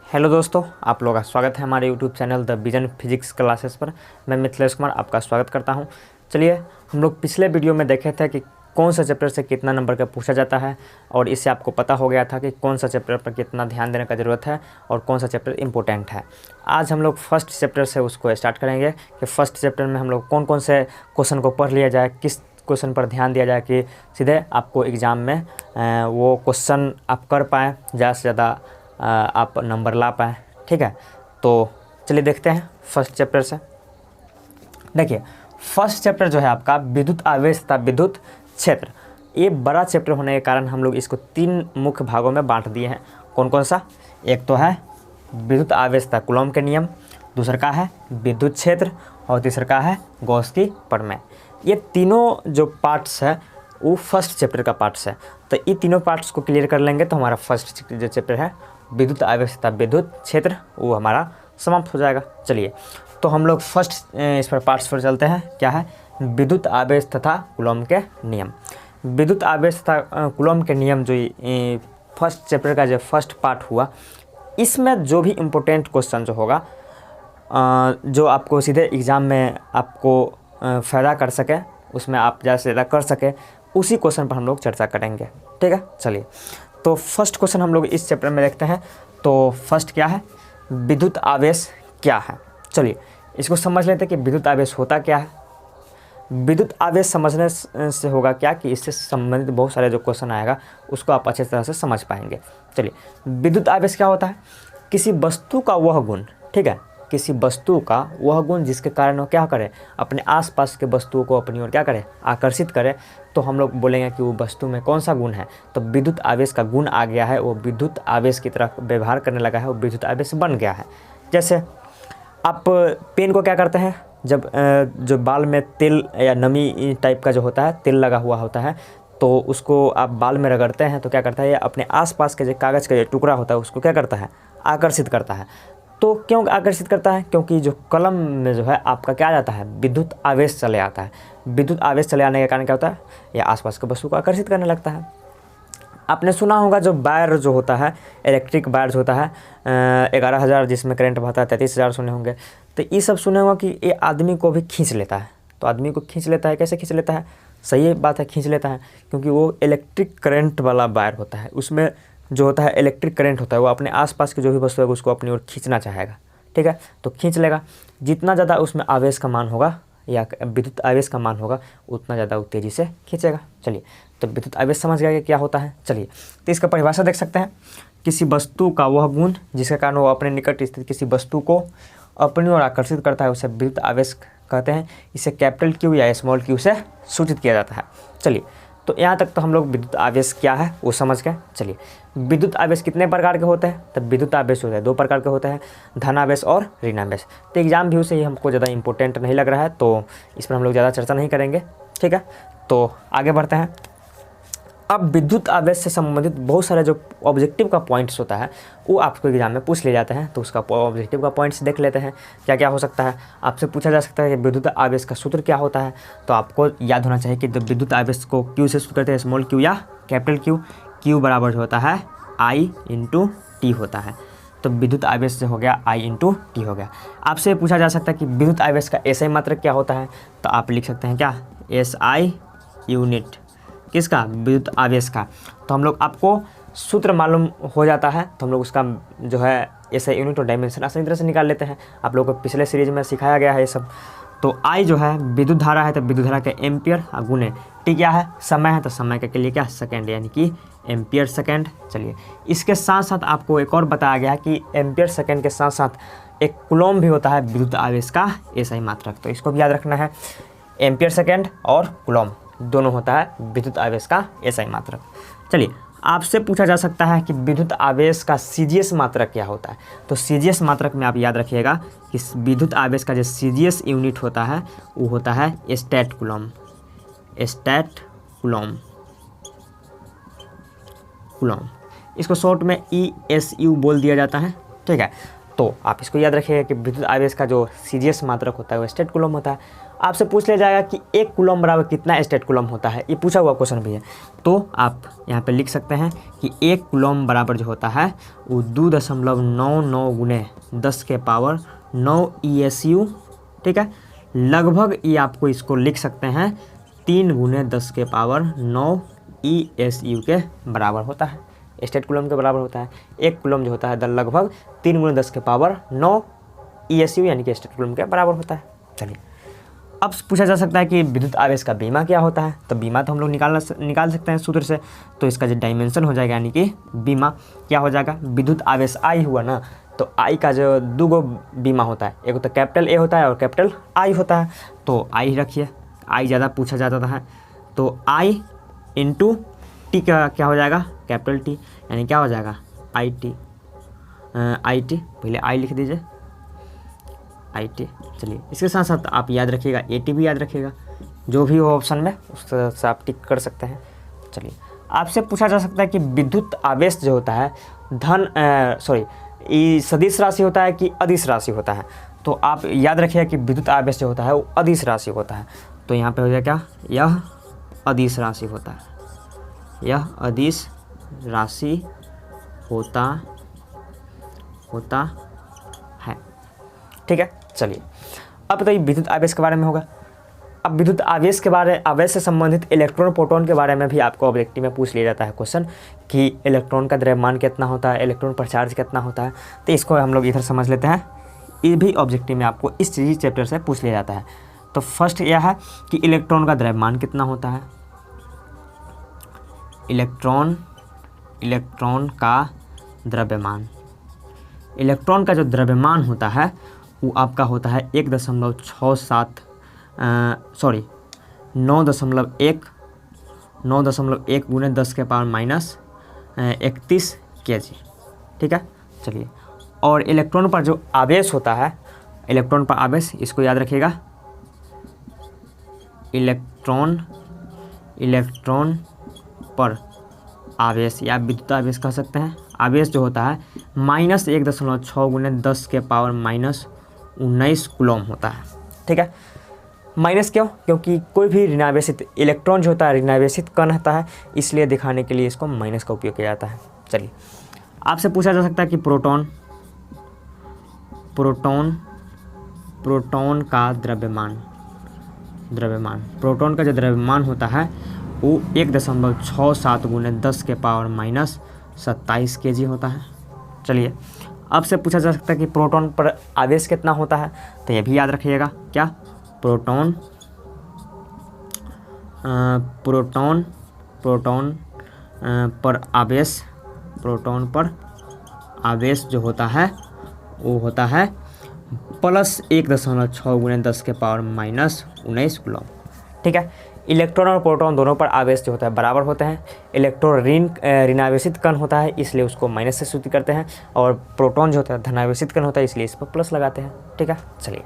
Hello दोस्तों, आप लोगों का स्वागत है हमारे YouTube channel the vision physics classes पर। मैं मिथिलेश कुमार आपका स्वागत करता हूं। चलिए, हम लोग पिछले वीडियो में देखे थे कि कौन सा चैप्टर से कितना नंबर का पूछा जाता है, और इससे आपको पता हो गया था कि कौन सा चैप्टर पर कितना ध्यान देने का ज़रूरत है और कौन सा चैप्टर इंपॉर्टेंट है। आज हम लोग फर्स्ट चैप्टर से उसको स्टार्ट करेंगे कि फर्स्ट चैप्टर में हम लोग कौन कौन से क्वेश्चन को पढ़ लिया जाए, किस क्वेश्चन पर ध्यान दिया जाए कि सीधे आपको एग्ज़ाम में वो क्वेश्चन आप कर पाएँ, ज़्यादा से ज़्यादा आप नंबर ला पाएँ। ठीक है, तो चलिए देखते हैं फर्स्ट चैप्टर से। देखिए, फर्स्ट चैप्टर जो है आपका विद्युत आवेश तथा विद्युत क्षेत्र। ये बड़ा चैप्टर होने के कारण हम लोग इसको 3 मुख्य भागों में बांट दिए हैं। कौन कौन सा? एक तो है विद्युत आवेश तथा कूलॉम के नियम, दूसरा का है विद्युत क्षेत्र, और तीसरा का है गॉस की प्रमेय। ये तीनों जो पार्ट्स है वो फर्स्ट चैप्टर का पार्ट्स है। तो ये तीनों पार्ट्स को क्लियर कर लेंगे तो हमारा फर्स्ट जो चैप्टर है विद्युत आवेश तथा विद्युत क्षेत्र वो हमारा समाप्त हो जाएगा। चलिए, तो हम लोग फर्स्ट इस पर पार्ट्स पर चलते हैं। क्या है? विद्युत आवेश तथा कूलॉम के नियम। विद्युत आवेश तथा कूलॉम के नियम जो फर्स्ट चैप्टर का जो फर्स्ट पार्ट हुआ, इसमें जो भी इम्पोर्टेंट क्वेश्चन जो होगा, जो आपको सीधे एग्ज़ाम में आपको फ़ायदा कर सके, उसमें आप ज़्यादा से ज़्यादा कर सके, उसी क्वेश्चन पर हम लोग चर्चा करेंगे। ठीक है, चलिए, तो फर्स्ट क्वेश्चन हम लोग इस चैप्टर में देखते हैं। तो फर्स्ट क्या है? विद्युत आवेश क्या है? चलिए इसको समझ लेते हैं कि विद्युत आवेश होता क्या है। विद्युत आवेश समझने से होगा क्या कि इससे संबंधित बहुत सारे जो क्वेश्चन आएगा उसको आप अच्छे तरह से समझ पाएंगे। चलिए, विद्युत आवेश क्या होता है? किसी वस्तु का वह गुण, ठीक है, किसी वस्तु का वह गुण जिसके कारण वो क्या करे, अपने आसपास के वस्तुओं को अपनी ओर क्या करे, आकर्षित करे। तो हम लोग बोलेंगे कि वो वस्तु में कौन सा गुण है, तो विद्युत आवेश का गुण आ गया है, वो विद्युत आवेश की तरह व्यवहार करने लगा है, वो विद्युत आवेश बन गया है। जैसे आप पेन को क्या करते हैं, जब जो बाल में तेल या नमी टाइप का जो होता है, तेल लगा हुआ होता है, तो उसको आप बाल में रगड़ते हैं तो क्या करता है, ये अपने आसपास के जो कागज़ का जो टुकड़ा होता है उसको क्या करता है, आकर्षित करता है। तो क्यों आकर्षित करता है? क्योंकि जो कलम में जो है आपका क्या आ जाता है, विद्युत आवेश चले आता है। विद्युत आवेश चले आने के कारण क्या होता है, ये आसपास के वस्तु को आकर्षित करने लगता है। आपने सुना होगा जो वायर जो होता है, इलेक्ट्रिक वायर जो होता है, 11,000 जिसमें करंट बहता है, 33,000 सुने होंगे। तो ये सब सुने होगा कि ये आदमी को भी खींच लेता है। तो आदमी को खींच लेता है, कैसे खींच लेता है? सही बात है, खींच लेता है, क्योंकि वो इलेक्ट्रिक करंट वाला वायर होता है। उसमें जो होता है इलेक्ट्रिक करंट होता है, वो अपने आसपास की जो भी वस्तु है उसको अपनी ओर खींचना चाहेगा। ठीक है, तो खींच लेगा। जितना ज़्यादा उसमें आवेश का मान होगा या विद्युत आवेश का मान होगा, उतना ज़्यादा वो तेज़ी से खींचेगा। चलिए, तो विद्युत आवेश समझ गया कि क्या होता है। चलिए, तो इसका परिभाषा देख सकते हैं। किसी वस्तु का वह गुण जिसके कारण वो अपने निकट स्थित किसी वस्तु को अपनी ओर आकर्षित करता है, उसे विद्युत आवेश कहते हैं। इसे कैपिटल क्यू या स्मॉल क्यू से सूचित किया जाता है। चलिए, तो यहाँ तक तो हम लोग विद्युत आवेश क्या है वो समझ गए। चलिए, विद्युत आवेश कितने प्रकार के होते हैं? तब विद्युत आवेश होते हैं 2 प्रकार के होते हैं, धनावेश और ऋणावेश। तो एग्जाम व्यू से ही हमको ज़्यादा इंपॉर्टेंट नहीं लग रहा है, तो इस पर हम लोग ज़्यादा चर्चा नहीं करेंगे। ठीक है, तो आगे बढ़ते हैं। अब विद्युत आवेश से संबंधित बहुत सारे जो ऑब्जेक्टिव का पॉइंट्स होता है वो आपको एग्जाम में पूछ लिए जाते हैं। तो उसका ऑब्जेक्टिव का पॉइंट्स देख लेते हैं क्या क्या हो सकता है। आपसे पूछा जा सकता है कि विद्युत आवेश का सूत्र क्या होता है। तो आपको याद होना चाहिए कि जब विद्युत आवेश को क्यू से सूत्र करते हैं, स्मॉल क्यू या कैपिटल क्यू। क्यू बराबर होता है आई इंटू टी होता है। तो विद्युत आवेश से हो गया आई इंटू टी हो गया। आपसे पूछा जा सकता है कि विद्युत आवेश का एसआई मात्रक क्या होता है। तो आप लिख सकते हैं क्या, एसआई यूनिट किसका, विद्युत आवेश का। तो हम लोग आपको सूत्र मालूम हो जाता है तो हम लोग उसका जो है एसआई यूनिट और डायमेंशन आसानी तरह से निकाल लेते हैं। आप लोगों को पिछले सीरीज में सिखाया गया है ये सब। तो आई जो है विद्युत धारा है, तो विद्युत धारा के एम्पियर गुणे टी क्या है, समय है, तो समय के लिए क्या, सेकेंड, यानी कि एम्पियर सेकेंड। चलिए, इसके साथ साथ आपको एक और बताया गया है कि एम्पियर सेकेंड के साथ साथ एक कूलॉम भी होता है विद्युत आवेश का एसआई मात्रक। तो इसको भी याद रखना है, एम्पियर सेकेंड और कूलॉम दोनों होता है विद्युत आवेश का एसआई मात्रक। चलिए, आपसे पूछा जा सकता है कि विद्युत आवेश का सीजीएस मात्रक क्या होता है। तो सीजीएस मात्रक में आप याद रखिएगा कि विद्युत आवेश का जो सीजीएस यूनिट होता है वो होता है stat coulomb. Stat coulomb, coulomb इसको शॉर्ट में ESU बोल दिया जाता है। ठीक है, तो आप इसको याद रखिएगा कि विद्युत आवेश का जो सीजीएस मात्रक होता है वो स्टेट कूलम होता है। आपसे पूछ लिया जाएगा कि 1 कूलम बराबर कितना स्टेट कूलम होता है, ये पूछा हुआ क्वेश्चन भी है। तो आप यहाँ पे लिख सकते हैं कि 1 कूलम बराबर जो होता है वो 2.99 गुने 10 के पावर 9 ESU, ठीक है। लगभग ये आपको इसको लिख सकते हैं 3 गुने 10 के पावर 9 ESU के बराबर होता है, स्टेट कूलम के बराबर होता है। 1 कूलम जो होता है लगभग 3 गुने 10 के पावर 9 ESU यानी कि स्टेट कूलम के बराबर होता है। चलिए, अब पूछा जा सकता है कि विद्युत आवेश का बीमा क्या होता है। तो बीमा तो हम लोग निकाल सकते हैं सूत्र से। तो इसका जो डायमेंशन हो जाएगा यानी कि बीमा क्या हो जाएगा, विद्युत आवेश आई हुआ ना, तो आई का जो 2 बीमा होता है, एक तो कैपिटल ए होता है और कैपिटल आई होता है। तो आई रखिए, आई ज़्यादा पूछा जाता है। तो आई इंटू टी का क्या हो जाएगा, कैपिटल टी, यानी क्या हो जाएगा आई टी, पहले आई लिख दीजिए आई टी। चलिए, इसके साथ साथ आप याद रखिएगा ए टी भी याद रखिएगा, जो भी हो ऑप्शन में उससे आप टिक कर सकते हैं। चलिए, आपसे पूछा जा सकता है कि विद्युत आवेश जो होता है ये सदिश राशि होता है कि अदिश राशि होता है। तो आप याद रखिएगा कि विद्युत आवेश जो होता है वो अदिश राशि होता है। तो यहाँ पे हो जाएगा क्या, यह अदिश राशि होता है, यह अदिश राशि होता है, ठीक है। चलिए, अब बताइए विद्युत आवेश के बारे में होगा। अब विद्युत आवेश से संबंधित इलेक्ट्रॉन प्रोटॉन के बारे में भी आपको ऑब्जेक्टिव में पूछ लिया जाता है क्वेश्चन कि इलेक्ट्रॉन का द्रव्यमान कितना होता है, इलेक्ट्रॉन पर चार्ज कितना होता है। तो इसको हम लोग इधर समझ लेते हैं, ये भी ऑब्जेक्टिव में आपको इस चीज़ चैप्टर से पूछ लिया जाता है। तो फर्स्ट यह है कि इलेक्ट्रॉन का द्रव्यमान कितना होता है। इलेक्ट्रॉन का द्रव्यमान, इलेक्ट्रॉन का जो द्रव्यमान होता है वो आपका होता है 9.1 गुने 10 के पावर माइनस 31 kg, ठीक है। चलिए, और इलेक्ट्रॉन पर जो आवेश होता है, इलेक्ट्रॉन पर आवेश, इसको याद रखिएगा, इलेक्ट्रॉन पर आवेश या विद्युत आवेश कह सकते हैं, आवेश जो होता है -1.6 गुने 10 के पावर -19 कूलम होता है, ठीक है। माइनस क्यों, क्योंकि कोई भी ऋणावेशित इलेक्ट्रॉन जो होता है ऋणावेशित कण होता है, इसलिए दिखाने के लिए इसको माइनस का उपयोग किया जाता है। चलिए, आपसे पूछा जा सकता है कि प्रोटॉन का द्रव्यमान, प्रोटॉन का जो द्रव्यमान होता है वो 1.67 गुने 10 के पावर -27 kg होता है। चलिए, अब से पूछा जा सकता है कि प्रोटॉन पर आवेश कितना होता है। तो ये भी याद रखिएगा, क्या, प्रोटॉन पर आवेश जो होता है वो होता है +1.6 गुने 10 के पावर -19 कूलम, ठीक है। इलेक्ट्रॉन और प्रोटॉन दोनों पर आवेश जो होता है बराबर होते हैं। इलेक्ट्रॉन ऋणावेशित कण होता है, इसलिए उसको माइनस से सूचित करते हैं, और प्रोटॉन जो होता है धनावेशित कण होता है, इसलिए इस पर प्लस लगाते हैं, ठीक है। चलिए,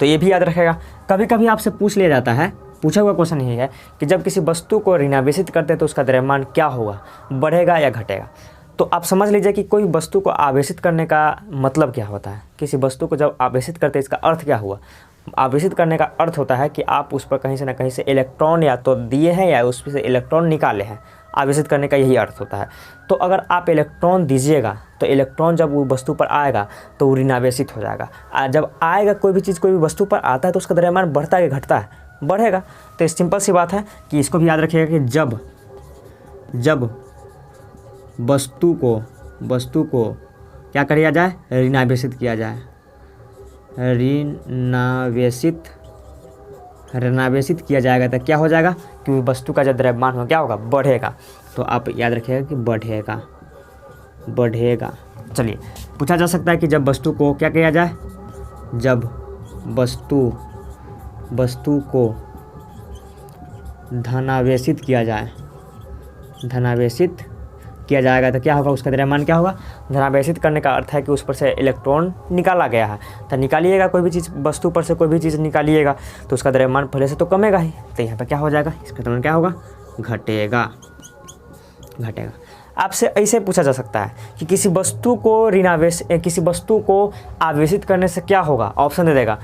तो ये भी याद रखेगा। कभी कभी आपसे पूछ लिया जाता है, पूछा हुआ क्वेश्चन यही है कि जब किसी वस्तु को ऋणावेशित करते हैं तो उसका द्रव्यमान क्या होगा, बढ़ेगा या घटेगा। तो आप समझ लीजिए कि कोई वस्तु को आवेशित करने का मतलब क्या होता है। किसी वस्तु को जब आवेशित करते हैं इसका अर्थ क्या हुआ। आवेशित करने का अर्थ होता है कि आप उस पर कहीं से ना कहीं से इलेक्ट्रॉन या तो दिए हैं या उस से इलेक्ट्रॉन निकाले हैं। आवेशित करने का यही अर्थ होता है। तो अगर आप इलेक्ट्रॉन दीजिएगा तो इलेक्ट्रॉन जब वो वस्तु पर आएगा तो वो ऋणावेशित हो जाएगा। जब आएगा कोई भी वस्तु पर आता है तो उसका द्रव्यमान बढ़ता है कि घटता है, बढ़ेगा। तो सिंपल सी बात है कि इसको भी याद रखिएगा कि जब वस्तु को क्या किया जाए, ऋणावेशित किया जाए, ऋणावेशित किया जाएगा तो क्या हो जाएगा कि वस्तु का जो द्रव्यमान हो क्या होगा, बढ़ेगा। तो आप याद रखिएगा कि बढ़ेगा। चलिए, पूछा जा सकता है कि जब वस्तु को क्या किया जाए, जब वस्तु को धनावेशित किया जाएगा तो क्या होगा, उसका द्रव्यमान क्या होगा। धनावेशित करने का अर्थ है कि उस पर से इलेक्ट्रॉन निकाला गया है। तो निकालिएगा कोई भी चीज़, वस्तु पर से कोई भी चीज़ निकालिएगा तो उसका द्रव्यमान पहले से तो कमेगा ही। तो यहाँ पर क्या हो जाएगा, इसका द्रव्यमान क्या होगा, घटेगा। आपसे ऐसे पूछा जा सकता है कि किसी वस्तु को आवेशित करने से क्या होगा। ऑप्शन दे देगा,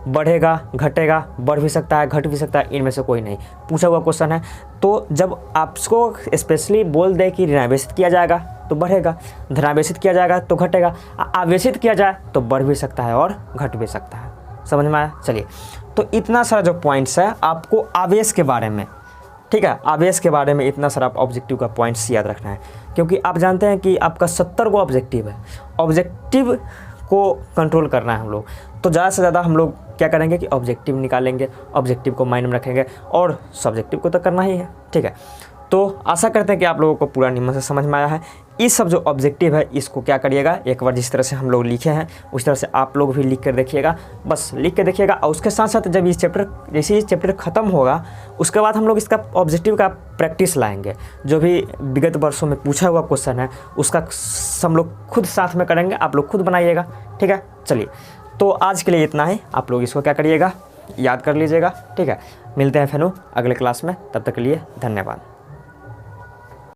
बढ़ेगा, घटेगा, बढ़ भी सकता है, घट भी सकता है, इनमें से कोई नहीं। पूछा हुआ क्वेश्चन है, तो जब आपको स्पेशली बोल दे कि ऋणावेशित किया जाएगा तो बढ़ेगा, धनावेशित किया जाएगा तो घटेगा, आवेशित किया जाए तो बढ़ भी सकता है और घट भी सकता है। समझ में आया? चलिए, तो इतना सारा जो पॉइंट्स है आपको आवेश के बारे में, ठीक है, आवेश के बारे में इतना सारा ऑब्जेक्टिव का पॉइंट्स याद रखना है, क्योंकि आप जानते हैं कि आपका 70 को ऑब्जेक्टिव है। ऑब्जेक्टिव को कंट्रोल करना है हम लोग, तो ज़्यादा से ज़्यादा हम लोग क्या करेंगे कि ऑब्जेक्टिव निकालेंगे, ऑब्जेक्टिव को माइंड में रखेंगे और सब्जेक्टिव को तो करना ही है, ठीक है। तो आशा करते हैं कि आप लोगों को पूरा नियम से समझ में आया है। इस सब जो ऑब्जेक्टिव है इसको क्या करिएगा, एक बार जिस तरह से हम लोग लिखे हैं उस तरह से आप लोग भी लिख कर देखिएगा, बस लिख के देखिएगा। और उसके साथ साथ जब जैसे ये चैप्टर ख़त्म होगा उसके बाद हम लोग इसका ऑब्जेक्टिव का प्रैक्टिस लाएंगे। जो भी विगत वर्षों में पूछा हुआ क्वेश्चन है उसका हम लोग खुद साथ में करेंगे, आप लोग खुद बनाइएगा, ठीक है। चलिए, तो आज के लिए इतना ही। आप लोग इसको क्या करिएगा, याद कर लीजिएगा, ठीक है। मिलते हैं फिर अगले क्लास में, तब तक के लिए धन्यवाद।